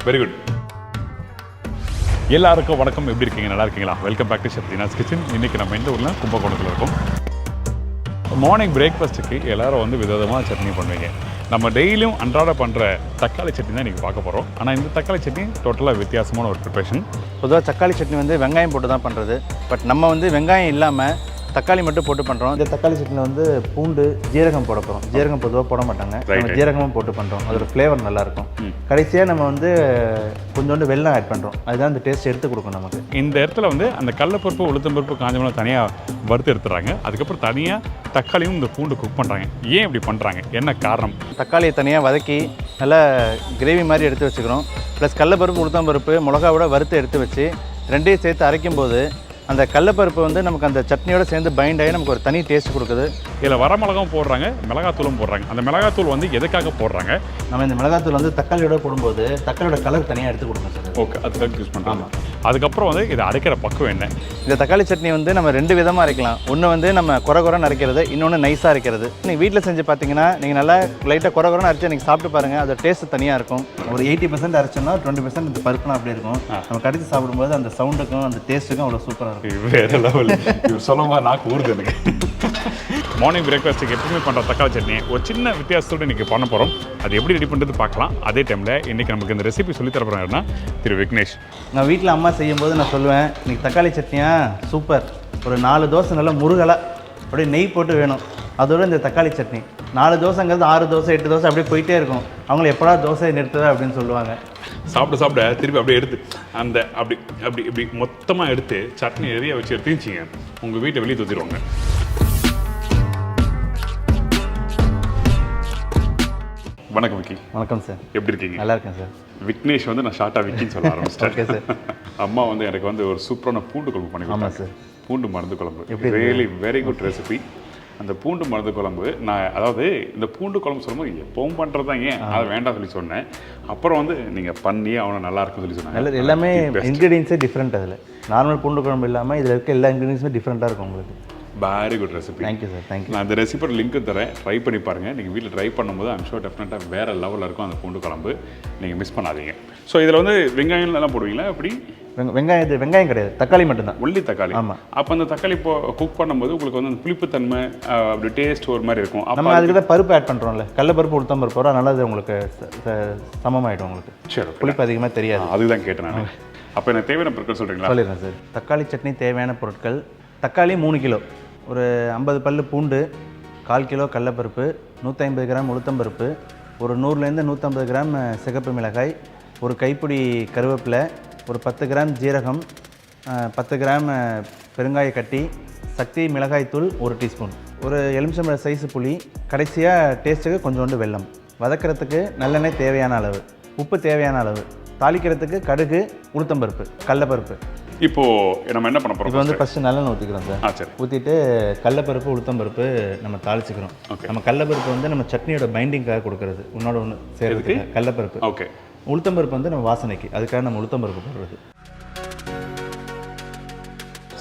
Very good. எல்லாருக்கும் வணக்கம். எப்படி இருக்கீங்க? நல்லா இருக்கீங்களா? Welcome back to chef Deena's kitchen. இன்றைக்கி நம்ம எந்த ஊரில் கும்பகோணத்தில் இருக்கோம். மார்னிங் பிரேக்ஃபாஸ்ட்டுக்கு எல்லோரும் வந்து விதவிதமாக சட்னி பண்ணுவீங்க. நம்ம டெய்லியும் அன்றாட பண்ணுற தக்காளி சட்னி தான் இன்றைக்கி பார்க்க போகிறோம். ஆனால் இந்த தக்காளி சட்னி டோட்டலாக வித்தியாசமான ஒரு ப்ரிப்ரேஷன். பொதுவாக தக்காளி சட்னி வந்து வெங்காயம் போட்டு தான் பண்ணுறது. பட் நம்ம வந்து வெங்காயம் இல்லாமல் தக்காளி மட்டும் போட்டு பண்ணுறோம். இந்த தக்காளி சட்னியில் வந்து பூண்டு ஜீரகம் போட போகிறோம். ஜீரகம் பொதுவாக போட மாட்டாங்க, நம்ம ஜீரகமும் போட்டு பண்ணுறோம். அதோட ஃப்ளேவர் நல்லாயிருக்கும். கடைசியாக நம்ம வந்து கொஞ்சோண்டு வெல்லம் ஆட் பண்ணுறோம். அதுதான் அந்த டேஸ்ட் எடுத்து கொடுக்கும் நமக்கு. இந்த இடத்துல வந்து அந்த கடலைப்பருப்பு உளுத்தம்பருப்பு காஞ்சமெல்லாம் தனியாக வறுத்து எடுத்துறாங்க. அதுக்கப்புறம் தனியாக தக்காளியும் இந்த பூண்டு குக் பண்ணுறாங்க. ஏன் இப்படி பண்ணுறாங்க? என்ன காரணம்? தக்காளியை தனியாக வதக்கி நல்லா கிரேவி மாதிரி எடுத்து வச்சுக்கிறோம். ப்ளஸ் கடலைப்பருப்பு உளுத்தம்பருப்பு மிளகாவோட வறுத்து எடுத்து வச்சு ரெண்டையும் சேர்த்து அரைக்கும் போது அந்த கடலைப்பருப்பு வந்து நமக்கு அந்த சட்னியோட சேர்ந்து பைண்ட் ஆகி நமக்கு ஒரு தனி டேஸ்ட் கொடுக்குது. இதில் வர மிளகாவும் போடுறாங்க, மிளகாத்தூளும் போடுறாங்க. அந்த மிளகாத்தூள் வந்து எதுக்காக போடுறாங்க? நம்ம இந்த மிளகாத்தூள் வந்து தக்காளியோட போடும்போது தக்காளியோட கலர் தனியாக எடுத்து கொடுக்கணும் சார். ஓகே, அதுக்காக யூஸ் பண்ணுறாங்க. அதுக்கப்புறம் வந்து இதை அரைக்கிற பக்குவம் என்ன? இந்த தக்காளி சட்னி வந்து நம்ம ரெண்டு விதமாக அரைக்கலாம். ஒன்று வந்து நம்ம குறை அரைக்கிறது, இன்னொன்று நைஸாக அரைக்கிறது. நீங்கள் வீட்டில் செஞ்சு பார்த்தீங்கன்னா நீங்கள் நல்லா லைட்டாக குறைன்னு அரைச்சி நீங்கள் சாப்பிட்டு பாருங்கள். அதோட டேஸ்ட் தனியாக இருக்கும். ஒரு 80% அரைச்சோம்னா 20% இந்த பருப்புலாம் அப்படி இருக்கும். நம்ம கடிச்சு சாப்பிடும்போது அந்த சவுண்டுக்கும் அந்த டேஸ்ட்டுக்கும் அவ்வளோ சூப்பராக இருக்கும். வேறு லெவல். இவர் சொல்லுமா நாக்கு ஊறுது எனக்கு. மார்னிங் பிரேக்ஃபாஸ்ட்டுக்கு எப்பவுமே பண்ணுற தக்காளி சட்னி ஒரு சின்ன வித்தியாசத்தோடு இன்றைக்கி பண்ண போகிறோம். அது எப்படி ரெடி பண்ணுறது பார்க்கலாம். அதே டைமில் இன்றைக்கி நமக்கு இந்த ரெசிபி சொல்லித்தர போகிறாருன்னா திரு விக்னேஷ். நான் வீட்டில் அம்மா செய்யும்போது நான் சொல்லுவேன், இன்றைக்கி தக்காளி சட்னியா சூப்பர், ஒரு 4 தோசை நல்லா முருகலாக அப்படியே நெய் போட்டு வேணும். அதோட இந்த தக்காளி சட்னி 4 தோசைங்கிறது 6 தோசை 8 தோசை அப்படியே போயிட்டே இருக்கும். அவங்கள எப்படா தோசை நிறுத்துவே அப்படின்னு சொல்லுவாங்க. சாப்பிட திருப்பி அப்படியே எடுத்து அந்த அப்படி அப்படி இப்படி மொத்தமாக எடுத்து சட்னி நிறைய வச்சு எடுத்துச்சிங்க உங்கள் வீட்டை வெளியே தூத்திடுவாங்க. வணக்கம் விக்கி. வணக்கம் சார். எப்படி இருக்கீங்க? நல்லா இருக்கேன் சார். விக்னேஷ் வந்து நான் ஷார்ட்டாக விக்கின்னு சொல்ல ஆரம்பிச்சிட்டேன். Okay sir. அம்மா வந்து எனக்கு வந்து ஒரு சூப்பரான பூண்டு குழம்பு பண்ணி கொடுத்தாங்க. சார், பூண்டு மருந்து குழம்பு ரியலி வெரி குட் ரெசிபி. அந்த பூண்டு மருந்து குழம்பு நான் அதாவது இந்த பூண்டு குழம்பு சொல்லும்போது எப்பவும் பண்ணுறது தான், ஏன் அதை வேண்டாம் சொல்லி சொன்னேன். அப்புறம் வந்து நீங்கள் பண்ணி அவனை நல்லா இருக்குன்னு சொல்லி சொன்னாங்க. எல்லாமே இன்க்ரீடியன்ஸே டிஃப்ரெண்ட். அதில் நார்மல் பூண்டு குழம்பு இல்லாமல் இதில் இருக்க எல்லா இன்க்ரீடியன்ஸுமே டிஃப்ரெண்ட்டாக இருக்கும் உங்களுக்கு. Very good recipe. Thank you sir. Thank you. நான் அந்த ரெசிபியோட லிங்க்கும் தரேன், ட்ரை பண்ணி பாருங்கள். நீங்கள் வீட்டில் ட்ரை பண்ணும்போது ஐம் ஷோர் டெஃபினட்டாக வேறு லெவலில் இருக்கும் அந்த பூண்டு குழம்பு. நீங்கள் மிஸ் பண்ணாதீங்க. ஸோ இதில் வந்து வெங்காயம் எல்லாம் போடுவீங்களா? எப்படி? வெங்காயம் கிடையாது, தக்காளி மட்டும்தான். ஒல்லி தக்காளி. ஆமாம். அப்போ அந்த தக்காளி இப்போ குக் பண்ணும்போது உங்களுக்கு வந்து அந்த புளிப்புத்தன்மை அப்படி டேஸ்ட் ஒரு மாதிரி இருக்கும். நம்ம அதுக்கு தான் பருப்பு ஆட் பண்ணுறோம்ல, கடலைப்பருப்பு உளுத்தம் பருப்பு வர நல்லது உங்களுக்கு சமமாயிடும் உங்களுக்கு. சரி, புளிப்பு அதிகமாக தெரியாது. அதுதான் கேட்டேன் நான். அப்போ எனக்கு தேவையான பொருட்கள் சொல்கிறீங்களா? சொல்லிடுறேன் சார். தக்காளி சட்னி தேவையான பொருட்கள்: தக்காளி 3 கிலோ, ஒரு 50 பல்லு பூண்டு, 1/4 கிலோ கடலைப்பருப்பு, 150 கிராம் உளுத்தம்பருப்பு, ஒரு 100லேருந்து 150 கிராம் சிகப்பு மிளகாய், ஒரு கைப்பிடி கருவேப்பிலை, ஒரு 10 கிராம் ஜீரகம், 10 கிராம் பெருங்காய கட்டி, சக்தி மிளகாய்த்தூள் 1 டீஸ்பூன், ஒரு எலுமிச்சம்பழ சைஸு புளி, கடைசியாக டேஸ்ட்டுக்கு கொஞ்சோண்டு வெல்லம், வதக்கிறதுக்கு நல்லெண்ணெய் தேவையான அளவு, உப்பு தேவையான அளவு, தாளிக்கிறதுக்கு கடுகு, உளுத்தம்பருப்பு, கடலைப்பருப்பு. இப்போது நம்ம என்ன பண்ண போகிறோம்? இப்போ வந்து ஃபஸ்ட்டு நல்லெண்ணெய் ஊற்றிக்கிறோம் சார். சரி. ஊற்றிட்டு கடலைப்பருப்பு உளுத்தம்பருப்பு நம்ம தாளிச்சிக்கிறோம். நம்ம கடலைப்பருப்பு வந்து நம்ம சட்னியோட பைண்டிங்காக கொடுக்குறது, ஒன்னோட ஒன்று சேர்த்துக்கு கடலைப்பருப்பு. ஓகே. உளுத்தம்பருப்பு வந்து நம்ம வாசனைக்கு, அதுக்காக நம்ம உளுத்தம்பருப்பு போடுறது.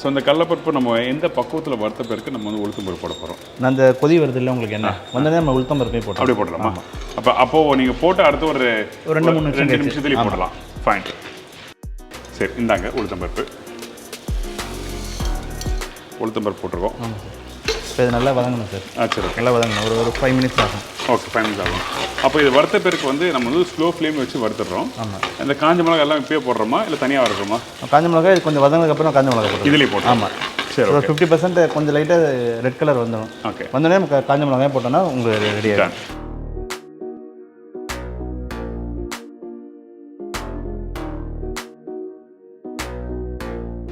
ஸோ இந்த கடலைப்பருப்பு நம்ம எந்த பக்குவத்தில் வறுத்த பிறகு நம்ம வந்து உளுத்தம்பருப்பு போட போகிறோம்? நான் அந்த கொதி வருது இல்லை உங்களுக்கு, என்ன வந்ததே நம்ம உளுத்தம்பருப்பே போட்டோம். அப்படியே போடலாமா? அப்போது நீங்கள் போட்டு அடுத்து ஒரு 2-3 நிமிஷத்துலேயே போடலாம். ஃபைன். சரி, இந்தாங்க உளுத்தம்பருப்பு போட்டிருக்கோம். ஆமாம் சார். இப்போ இது நல்லா வதங்கணும் சார். சரி, நல்லா வதங்கணும். ஒரு 5 மினிட்ஸ் ஆகும். ஓகே, 5 மினிட்ஸ் ஆகும். அப்போ இது வறுத்த பிறகு வந்து நம்ம வந்து ஸ்லோ ஃப்ளேம் வச்சு வறுத்துடுறோம். ஆமாம். இந்த காஞ்ச மிளகா எல்லாம் இப்போயே போடுறோமா இல்லை தனியாக வறுக்கிறோமா? காஞ்ச மிளகாய் இது கொஞ்சம் வதங்கினதுக்கப்புறம் காஞ்ச மிளகாய் போடுறோம். இதுலேயே போட்டோம். ஆமாம். சரி, ஒரு 50% கொஞ்சம் லைட்டாக ரெட் கலர் வந்துடும். ஓகே. வந்தோடனே நம்ம காஞ்ச மிளகாய் போட்டோன்னா உங்களுக்கு ரெடி ஆகிடும்.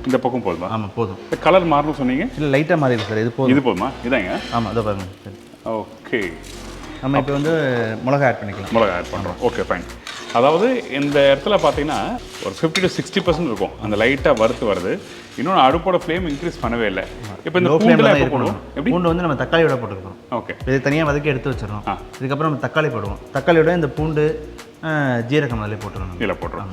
இந்த பக்கம் போதுமா? ஆமாம், போதும். கலர் மாறணும் சொன்னீங்க. இல்லை, லைட்டாக மாறிடுது சார். இது போதும். இது போதுமா? இதாங்க. ஆமாம், இதோ பாருங்க. சரி, ஓகே. நம்ம இப்போ வந்து மிளகா ஆட் பண்ணிக்கலாம். மிளகா ஆட் பண்ணுறோம். Okay, fine. அதாவது இந்த இடத்துல பார்த்தீங்கன்னா ஒரு 50 to 60% இருக்கும் அந்த லைட்டாக வறுத்து வருது. இன்னொன்று அடுப்போட ஃப்ளேம் இன்க்ரீஸ் பண்ணவே இல்லை. இப்போ இந்த பூண்டுல எப்போ போடுவோம்? பூண்டு வந்து நம்ம தக்காளியோட போட்டுருக்கோம். ஓகே. இது தனியாக வதக்கி எடுத்து வச்சிடறோம். இதுக்கப்புறம் நம்ம தக்காளி போடுவோம். தக்காளியோட இந்த பூண்டு ஜீரகம் அதிலே போட்டுருவோம். இதில் போட்டுருவோம்.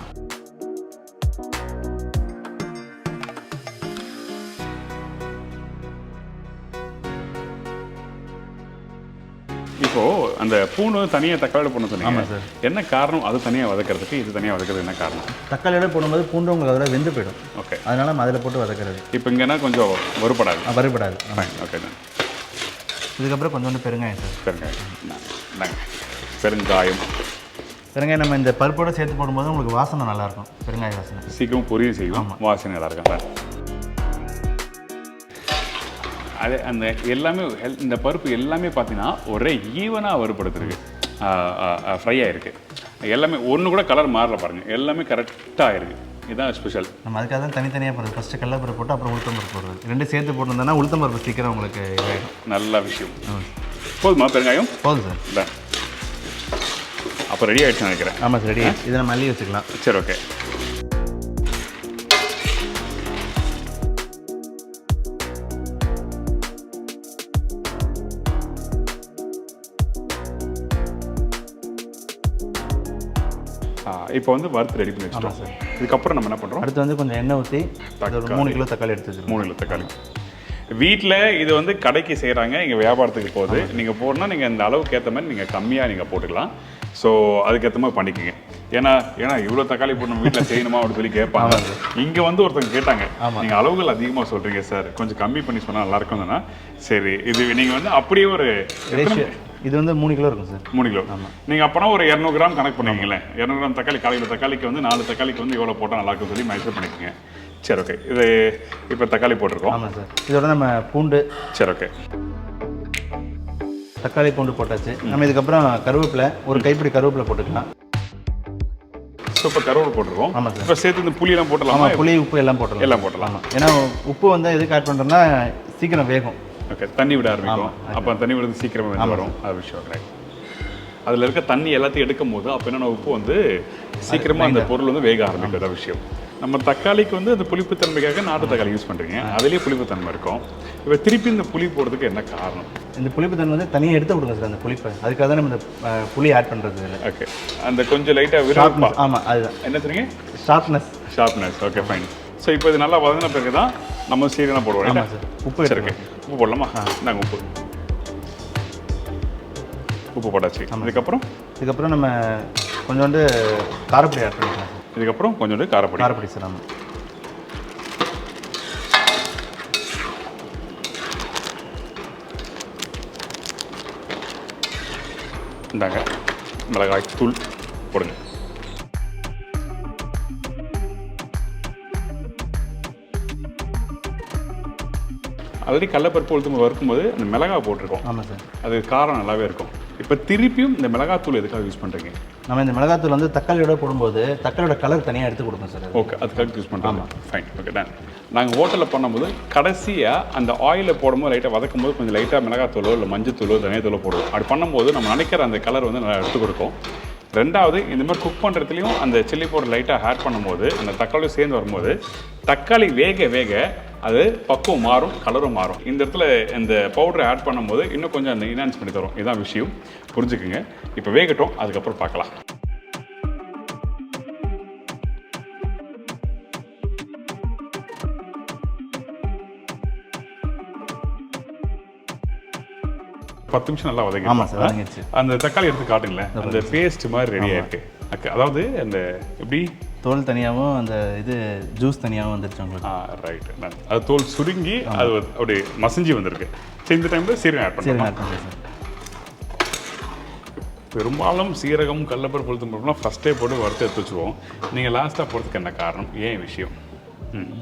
இப்போது அந்த பூண்டு வந்து தனியாக தக்காளி போடணும் சொன்னீங்க. ஆமாம் சார். என்ன காரணம் அது தனியாக வதக்கிறதுக்கு இது தனியாக வதக்கிறது என்ன காரணம்? தக்காளியோட போடும்போது பூண்டு உங்களுக்கு அதோட வெந்து போயிடும். ஓகே. அதனால நம்ம அதில் போட்டு வதக்கிறது. இப்போ இங்கேனா கொஞ்சம் வறுபடாது. வறுபடாது. ஃபைன். ஓகே தான். இதுக்கப்புறம் கொஞ்சோண்டு பெருங்காயம் சார். பெருங்காயம். பெருங்காயம். பெருங்காயம் நம்ம இந்த பருப்போடு சேர்த்து போடும்போது உங்களுக்கு வாசனை நல்லாயிருக்கும். பெருங்காய வாசனை சீக்கிரம் பொரிய செய்வோம். வாசனை நல்லா இருக்கும் சார். அது அந்த எல்லாமே இந்த பருப்பு எல்லாமே பார்த்தீங்கன்னா ஒரே ஈவனாக வறுபடுத்துருக்கு, ஃப்ரை ஆகிருக்கு. எல்லாமே ஒன்று கூட கலர் மாறல பாருங்கள், எல்லாமே கரெக்டாக இருக்குது. இதுதான் ஸ்பெஷல். நம்ம அதுக்காக தான் தனித்தனியாக போடுறது. ஃபஸ்ட்டு கடலப்பருப்பு போட்டு அப்புறம் உளுத்தம்பருப்பு போடுறது. ரெண்டு சேர்த்து போட்டிருந்தோன்னா உளுத்தம்பருப்பு சீக்கிரம் உங்களுக்கு இதாகிடும். நல்ல விஷயம். போதுமா பெருங்காயம்? போதும் சார். இல்லை அப்போ ரெடி ஆகிடுச்சு நினைக்கிறேன். ஆமாம் சார், ரெடி ஆகிடுச்சு. இதை நம்ம மல்லி வச்சுக்கலாம். சரி, ஓகே. இப்போ வந்து வறுத்து ரெடி பண்ணி வச்சுட்டோம் சார். இதுக்கப்புறம் நம்ம என்ன பண்ணுறோம்? அடுத்து வந்து கொஞ்சம் எண்ணெய் ஊற்றி 3 கிலோ தக்காளி எடுத்து வச்சுருக்கோம். 3 கிலோ தக்காளி. வீட்டில் இது வந்து கடைக்கு செய்கிறாங்க, இங்கே வியாபாரத்துக்கு போகுது. நீங்கள் போடணும்னா நீங்கள் இந்த அளவுக்கு ஏற்ற மாதிரி நீங்கள் கம்மியாக நீங்கள் போட்டுக்கலாம். ஸோ அதுக்கேற்ற மாதிரி பண்ணிக்கோங்க. ஏன்னா இவ்வளோ தக்காளி போட்டு நம்ம வீட்டில் செய்யணுமா அப்படின்னு சொல்லி கேட்பாங்க. இங்கே வந்து ஒருத்தங்க கேட்டாங்க, நீங்கள் அளவுகள் அதிகமாக சொல்கிறீங்க சார், கொஞ்சம் கம்மி பண்ணி சொன்னால் நல்லாயிருக்கும்னா சரி. இது நீங்கள் வந்து அப்படியே ஒரு இது வந்து 3 கிலோ இருக்கும் சார். 3 கிலோ. ஆமாம். நீங்கள் அப்போனா ஒரு 200 கிராம் கணக்கு பண்ணிங்களேன். 200 கிராம் தக்காளி, காலையில் தக்காளிக்கு வந்து 4 தக்காளிக்கு வந்து எவ்வளோ போட்டால் நல்லா இருக்குன்னு சொல்லி மெஷர் பண்ணிக்கோங்க. சரி, ஓகே. இது இப்போ தக்காளி போட்டிருக்கோம். ஆமாம் சார். இதோட நம்ம பூண்டு. சரி, ஓகே. தக்காளி பூண்டு போட்டாச்சு. நம்ம இதுக்கப்புறம் கருவேப்பிலை, ஒரு கைப்பிடி கருவேப்பிலை போட்டுக்கலாம். ஸோ இப்போ கருவேப்பிலை போட்டிருக்கோம். ஆமாம் சார். இப்போ சேர்த்து இந்த புளியெல்லாம் போட்டலாமா? புளி, உப்பு எல்லாம் போட்டலாம். எல்லாம் போட்டலாம். ஏன்னா உப்பு வந்து எதுக்கு ஆட் பண்ணுறோம்னா சீக்கிரம் வேகும். ஓகே. தண்ணி விட ஆரம்பிக்கும். அப்போ தண்ணி விடுறது சீக்கிரமாக வெந்து வரும். அது விஷயம் கரெக்ட். அதில் இருக்க தண்ணி எல்லாத்தையும் எடுக்கும் போது அப்போ என்னென்ன உப்பு வந்து சீக்கிரமாக அந்த பொருள் வந்து வேக ஆரம்பிக்கிற விஷயம். நம்ம தக்காளிக்கு வந்து அந்த புளிப்புத்தன்மைக்காக நாட்டு தக்காளி யூஸ் பண்ணுறீங்க, அதுலேயே புளிப்புத்தன்மை இருக்கும். இப்போ திருப்பி இந்த புளி போடுறதுக்கு என்ன காரணம்? இந்த புளிப்புத்தன்மை வந்து தனியாக எடுத்து விடுங்க சார் அந்த புளிப்பை. அதுக்காக தான் நம்ம இந்த புளி ஆட் பண்ணுறது இல்லை. ஓகே. அந்த கொஞ்சம் லைட்டாக விருப்பா. ஆமாம், அதுதான். என்ன சொன்னீங்க? ஷார்ப்னஸ். Okay, fine. ஸோ இப்போ இது நல்லா வதங்கின பிறகு தான் நம்ம சீரகம் போடுவோம். ஆமாம் சார். உப்பு இருக்கு. உப்பு போடலாமா? நாங்கள் உப்பு போட்டாச்சு. இதுக்கப்புறம் நம்ம கொஞ்சோண்டு காரப்பொடி ஆட் பண்ணிக்கலாம். இதுக்கப்புறம் கொஞ்சோண்டு காரப்பொடி சார். ஆமாம். இந்தாங்க மிளகாய் தூள் போடுங்க. ஆல்ரெடி கடலப்பருப்பு உளுத்தம் வறுக்கும்போது அந்த மிளகாய் போட்டிருக்கோம். ஆமாம் சார். அது காரம் நல்லாவே இருக்கும். இப்போ திருப்பியும் இந்த மிளகாத்தூள் எதுக்காக யூஸ் பண்ணுறீங்க? நம்ம இந்த மிளகாத்தூள் வந்து தக்காளியோட போடும்போது தக்காளியோட கலர் தனியாக எடுத்து கொடுப்போம் சார். ஓகே, அதுக்காக யூஸ் பண்ணுறோம். ஆமாம், ஃபைன். Okay done. நாங்கள் ஹோட்டலில் பண்ணும்போது கடைசியாக அந்த ஆயிலில் போடும்போது லைட்டாக வதக்கும் போது கொஞ்சம் லைட்டாக மிளகாத்தூளோ இல்லை மஞ்சத்தூளோ தனியாத்தூளோ போடுவோம். அப்படி பண்ணும்போது நம்ம நினைக்கிற அந்த கலர் வந்து நல்லா எடுத்து கொடுக்கும். ரெண்டாவது, இந்த மாதிரி குக் பண்ணுறதுலையும் அந்த சில்லி பவுடர் லைட்டாக ஆட் பண்ணும்போது அந்த தக்காளியும் சேர்ந்து வரும்போது தக்காளி வேக வேக அது பக்குவம் மாறும், கலரும் மாறும். இந்த இடத்துல இந்த பவுடரை ஆட் பண்ணும்போது இன்னும் கொஞ்சம் அந்த என்ஹான்ஸ் பண்ணி தரும். இதுதான் விஷயம், புரிஞ்சுக்குங்க. இப்போ வேகட்டும், அதுக்கப்புறம் பார்க்கலாம். பத்து நிமிஷம் நல்லா வதங்கி. ஆமாம் சார், வதங்கிடுச்சு. அந்த தக்காளி எடுத்து காட்டுங்களேன், அந்த பேஸ்ட் மாதிரி ரெடி ஆயிருக்கு. அதாவது அந்த எப்படி தோல் தனியாகவும் அந்த இது ஜூஸ் தனியாகவும் வந்துருச்சு உங்களுக்கு. ரைட். அது தோல் சுருங்கி அது அப்படி மசிஞ்சு வந்திருக்கு. சரி, இந்த டைமில் சீரகம் ஆட் பண்ணுறேன் சார். பெரும்பாலும் சீரகம், கடலப்பருப்பு, உளுத்தம் பருப்புலாம் ஃபஸ்ட்டே போட்டு வறுத்து எடுத்து வச்சுருவோம். நீங்கள் லாஸ்ட்டாக போகிறதுக்கு என்ன காரணம், ஏன் விஷயம்?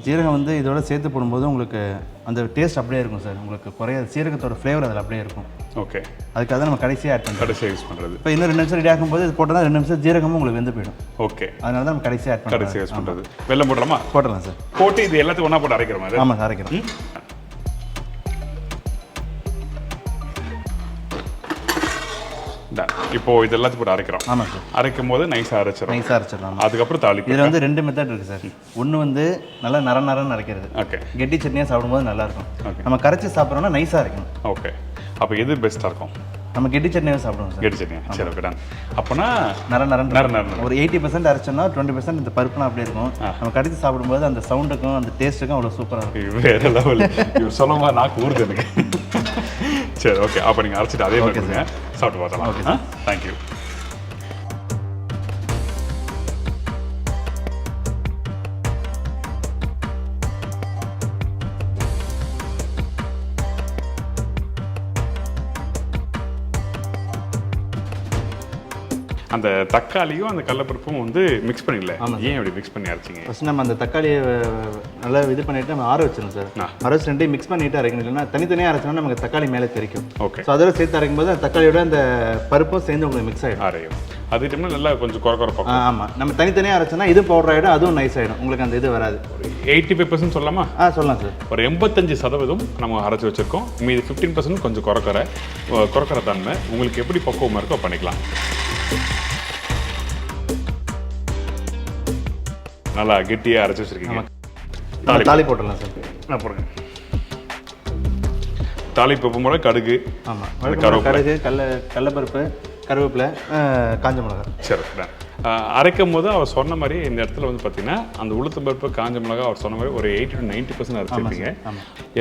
சீரகம் வந்து இதோட சேர்த்து போடும்போது உங்களுக்கு அந்த டேஸ்ட் அப்படியே இருக்கும் சார். உங்களுக்கு குறையாது, சீரகத்தோட ஃப்ளேவர் அதில் அப்படியே இருக்கும். ஓகே, அதுக்காக தான் நம்ம கடைசியாக ஆட் பண்ணுறோம். கடைசியாக யூஸ் பண்ணுறது. இப்போ இன்னும் 2 நிமிஷம் ரெடி ஆகும்போது இது போட்டால் 2 நிமிஷம் ஜீரகமும் உங்களுக்கு வெந்து போயிடும். ஓகே, அதனால தான் நம்ம கடைசியாக ஆட் பண்ணுறோம். கடைசியாக யூஸ் பண்ணுறது. வெல்லம் போடலாமா? போடலாம் சார். போட்டு இது எல்லாத்தையும் ஒன்றா போட்டு அரைக்கிற மாதிரி. ஆமாம் சார், அரைக்கிறோம். இப்போ இது எல்லாத்தையும் போட்டு அரைக்கிறோம். ஆமாம் சார். அரைக்கும் போது நைஸாக அரைச்சிடலாம். அதுக்கப்புறம் தாளிப்பு. இதில் வந்து 2 மெத்தட் இருக்குது சார். ஒன்று வந்து நல்லா நரன்னு அரைக்கிறது. ஓகே. கெட்டி சட்னியாக சாப்பிடும்போது நல்லாயிருக்கும். ஓகே. நம்ம கரைச்சி சாப்பிட்றோம்னா நைஸாக அரைக்கணும். ஓகே. அப்போ எது பெஸ்ட்டாக இருக்கும்? நம்ம கெட்டி சட்னியாக சாப்பிடுவோம் சார். கெட்டி சட்னியா? சரி, ஓகே டன். அப்போனா நரன்னு ஒரு 80% அரைச்சோன்னா 20% இந்த பருப்புலாம் அப்படியே இருக்கும். நம்ம கடிச்சு சாப்பிடும்போது அந்த சவுண்டுக்கும் அந்த டேஸ்ட்டுக்கும் அவ்வளோ சூப்பராக இருக்கும். வேறு லெவல். இவர் சொல்லும்போது நாக்கு ஊறுது எனக்கு. சரி ஓகே, அப்போ நீங்கள் அரைச்சிட்டு அதே மாதிரி கொடுங்க, சாப்பிட்டு பார்த்தலாம். Okay thank you. அந்த தக்காளியும் அந்த கடலைப்பருப்பும் வந்து மிக்ஸ் பண்ணிடல, ஏன் அப்படி மிக்ஸ் பண்ணி அரைச்சிங்க? ஃபஸ்ட் நம்ம அந்த தக்காளியை நல்லா இது பண்ணிவிட்டு நம்ம ஆற வச்சிடணும் சார். ஆற வச்சு ரெண்டையும் மிக்ஸ் பண்ணிவிட்டு அரைக்கணும், இல்லைன்னா தனித்தனியாக அரைச்சோம்னா நமக்கு தக்காளி மேலே தெரிக்கும். ஓகே. ஸோ அதோட சேர்த்து அரைக்கும் போது அந்த தக்காளியோட அந்த பருப்பும் சேர்ந்து உங்களுக்கு மிக்ஸ் ஆகிடும். அரையும் அது டைம்ல நல்லா கொஞ்சம் குறப்பாங்க. ஆமாம், நம்ம தனித்தனியாக அரைச்சோன்னா இது பவுடர் ஆகிடும், அதுவும் நைஸ் ஆகிடும், உங்களுக்கு அந்த இது வராது. 85% சொல்லலாமா? சொல்லலாம் சார். ஒரு 85% நம்ம அரைச்சி வச்சுருக்கோம், மீது 15% கொஞ்சம் குறக்கிற தன்மை. உங்களுக்கு எப்படி பக்குவமாக இருக்கோ பண்ணிக்கலாம். நல்லா கெட்டியாக அரைச்சி வச்சுருக்கீங்க. தாலி போட்டுடலாம் சார். நான் போடுங்க. தாளிப்பு போகும்போது கடுகு, ஆமாம், கடுகு, கடலைப்பருப்பு, கருவேப்பிலை, காஞ்ச மிளகா. சரி. அரைக்கும் போது அவர் சொன்ன மாதிரி இந்த இடத்துல வந்து பார்த்தீங்கன்னா அந்த உளுத்தம் பருப்பு, காஞ்ச மிளகா அவர் சொன்ன மாதிரி ஒரு 80 to 90% அரைச்சிருப்பீங்க.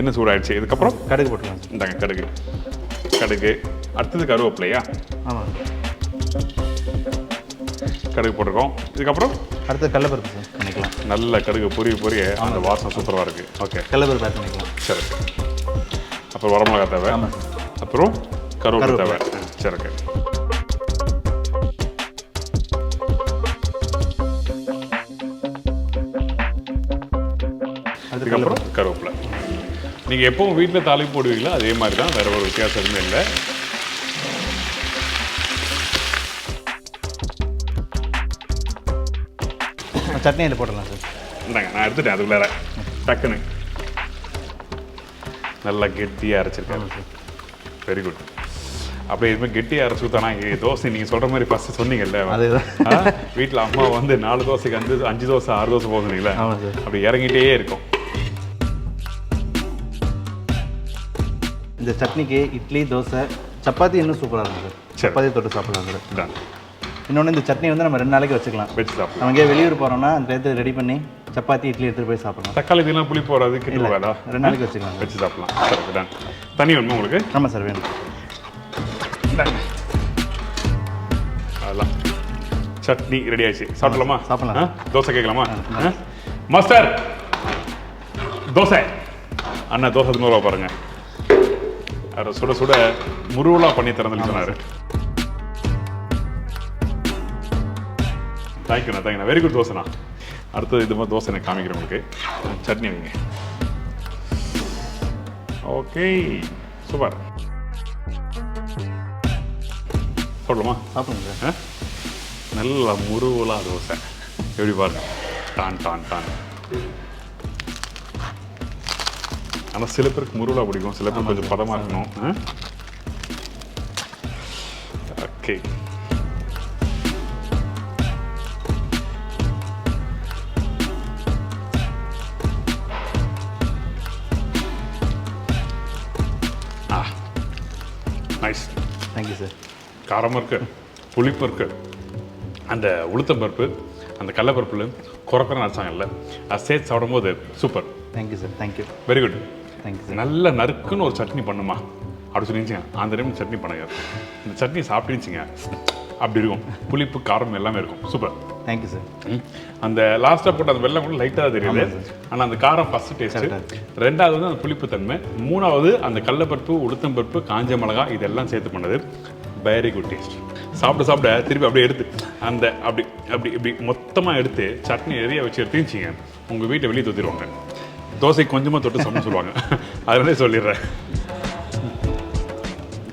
என்ன சூடாயிடுச்சு. இதுக்கப்புறம் கடுகு போட்டுக்கலாம். இந்தாங்க கடுகு. அடுத்தது கருவேப்பிலையா? ஆமாம், கடுகு போட்டிருக்கோம். இதுக்கப்புறம் அடுத்து கடலைப்பருப்பு சார் பண்ணிக்கலாம். நல்ல கடுகு பொரிய அந்த வாசனை சூப்பராக இருக்குது. ஓகே, கடலைப்பருப்பு ஆட் பண்ணிக்கலாம். சரி. அப்புறம் வரமிளகா தேவை. அப்புறம் கருவேப்பிலை தேவை. சரி ஓகே. அதுக்கப்புறம் கருவேப்பிலை. நீங்கள் எப்பவும் வீட்டில் தாளிப்பு போடுவீங்களோ அதே மாதிரி தான், வேறு ஒரு வித்தியாசம் எதுவுமே இல்லை. சட்னி இதில் போடலாம் சார். இந்தாங்க நான் எடுத்துட்டேன். அதுக்குள்ளார டக்குன்னு நல்லா கெட்டியாக அரைச்சிருக்காங்க சார். Very good. அப்படியே இதுமாதிரி கெட்டியாக அரைச்சி ஊற்றானா தோசை நீங்கள் சொல்கிற மாதிரி ஃபஸ்ட்டு சொன்னீங்கல்ல, வீட்டில் அம்மா வந்து 4 தோசைக்கு 5 தோசை 6 தோசை போகுதுங்களா, அப்படி இறங்கிட்டே இருக்கும். இந்த சட்னிக்கு இட்லி, தோசை, சப்பாத்தி இன்னும் சூப்பராக இருக்கும் சார். சப்பாத்தி தொட்டு சாப்பிடலாம் சார். இன்னொன்று இந்த சட்னி வந்து நம்ம 2 நாளைக்கு வச்சுக்கலாம். சாப்பிடலாம். நம்ம எங்கேயே வெளியூர் போகிறோம்னா அந்த இடத்துல ரெடி பண்ணி சப்பாத்தி, இட்லி எடுத்துகிட்டு போய் சாப்பிடலாம். தக்காளி இதெல்லாம் புளிப்பு வராது, கிட்ட வேடா. 2 நாளைக்கு வச்சுக்கலாம், வச்சு சாப்பிடலாம். சரி தான். தண்ணி வேணுமா உங்களுக்கு? ஆமாம் சார், வேணும். அதெல்லாம் சட்னி ரெடி ஆயிடுச்சு. சாப்பிடலாமா? சாப்பிடலாம். தோசை கேட்கலாமா? மாஸ்டர் தோசை. அண்ணா தோசை 100 ரூபா பாருங்க. அதை சுட முருவலாக பண்ணி தரேன்னு சொன்னார். தேங்க்யூண்ணா. வெரி குட் தோசைண்ணா. அடுத்தது இது மாதிரி தோசை எனக்கு காமிக்கிறேன் உங்களுக்கு. சட்னி வைங்க. Okay, super. சாப்பிடலாமா? சாப்பிடுங்க சார். நல்ல முருவலா தோசை. எப்படி பாருங்க, டான். ஆனால் சில பேருக்கு முருவலா பிடிக்கும், சில பேருக்கு கொஞ்சம் பதமாக இருக்கணும். Okay, nice. Thank you sir. காரமாக இருக்குது, புளிப்பு இருக்குது. அந்த உளுத்தம் பருப்பு, அந்த கடலைப்பருப்புல குறக்குறன்னு அரைச்சாங்கல்ல, அது சேர்த்து சாப்பிடும்போது super. Thank you sir. Thank you. Very good. Thank you sir. நல்ல நறுக்குன்னு ஒரு சட்னி பண்ணுமா அப்படி சொல்லிச்சிங்க. அந்த டைம் சட்னி பண்ணுங்க. இந்த சட்னி சாப்பிட்டுச்சிங்க அப்படி இருக்கும். புளிப்பு, காரம் எல்லாமே இருக்கும். சூப்பர். Thank you sir. அந்த லாஸ்ட்டாக போட்டு அந்த வெள்ளம் கூட லைட்டாக தான் தெரியுது. ஆனால் அந்த காரம் ஃபஸ்ட்டு டேஸ்ட்டு, 2வது வந்து அந்த புளிப்பு தன்மை, 3வது அந்த கடலைப்பருப்பு, உளுத்தம் பருப்பு, காஞ்ச மிளகா இதெல்லாம் சேர்த்து பண்ணது. Very good taste. சாப்பிட திருப்பி அப்படியே எடுத்து அந்த அப்படி மொத்தமாக எடுத்து சட்னி நிறைய வச்சு எடுத்துச்சிங்க, உங்கள் வீட்டை வெளியே தூத்திடுவாங்க. தோசை கொஞ்சமாக தொட்டு சமைச்சு சொல்லுவாங்க. அதனாலே சொல்லிடுறேன்.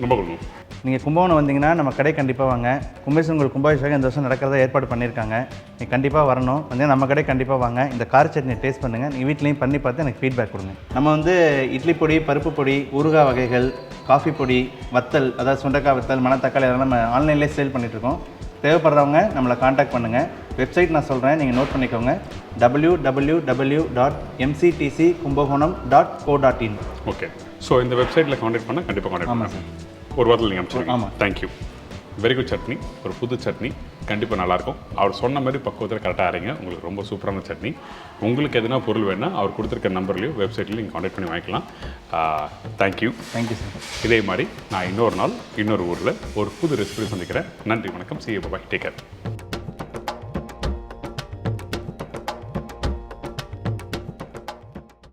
ரொம்ப கொடுக்கும். நீங்கள் கும்பகோணம் வந்தீங்கன்னா நம்ம கடை கண்டிப்பாக வாங்க. கும்பேஸ்வரன் கும்பாபிஷேகம் இந்த வருஷம் நடக்கிறதா ஏற்பாடு பண்ணியிருக்காங்க. நீங்கள் கண்டிப்பாக வரணும். வந்து நம்ம கடை கண்டிப்பாக வாங்க. இந்த கார சட்னியை டேஸ்ட் பண்ணுங்கள். நீங்கள் வீட்லேயும் பண்ணி பார்த்து எனக்கு ஃபீட்பேக் கொடுங்க. நம்ம வந்து இட்லி பொடி, பருப்பு பொடி, ஊறுகாய் வகைகள், காஃபி பொடி, வத்தல், அதாவது சுண்டைக்காய் வத்தல், மணத்தக்காளி அதெல்லாம் நம்ம ஆன்லைன்லேயே சேல் பண்ணிகிட்ருக்கோம். தேவைப்படுறவங்க நம்மளை காண்டாக்ட் பண்ணுங்கள். வெப்சைட் நான் சொல்கிறேன், நீங்கள் நோட் பண்ணிக்கோங்க. www.mctckumbakonam.co.in. ஓகே. ஸோ இந்த வெப்சைட்டில் காண்டாக்ட் பண்ணால் கண்டிப்பாக காண்டாக்ட் பண்ணுங்கள். ஒரு வாரத்தில் நீங்கள் அனுப்பிச்சிருக்கீங்க. ஆமாம். தேங்க்யூ. வெரி குட் சட்னி, ஒரு புது சட்னி, கண்டிப்பாக நல்லாயிருக்கும். அவர் சொன்ன மாதிரி பக்குவத்தில் கரெக்டாக அரைங்க, உங்களுக்கு ரொம்ப சூப்பரான சட்னி. உங்களுக்கு எதுனா பொருள் வேணால் அவர் கொடுத்துருக்க நம்பர்லையோ வெப்சைட்லையும் நீங்கள் கான்டாக்ட் பண்ணி வாங்கிக்கலாம். Thank you sir. இதே மாதிரி நான் இன்னொரு நாள் இன்னொரு ஊரில் ஒரு புது ரெசிபி சந்திக்கிறேன். நன்றி, வணக்கம். See you, bye, take care.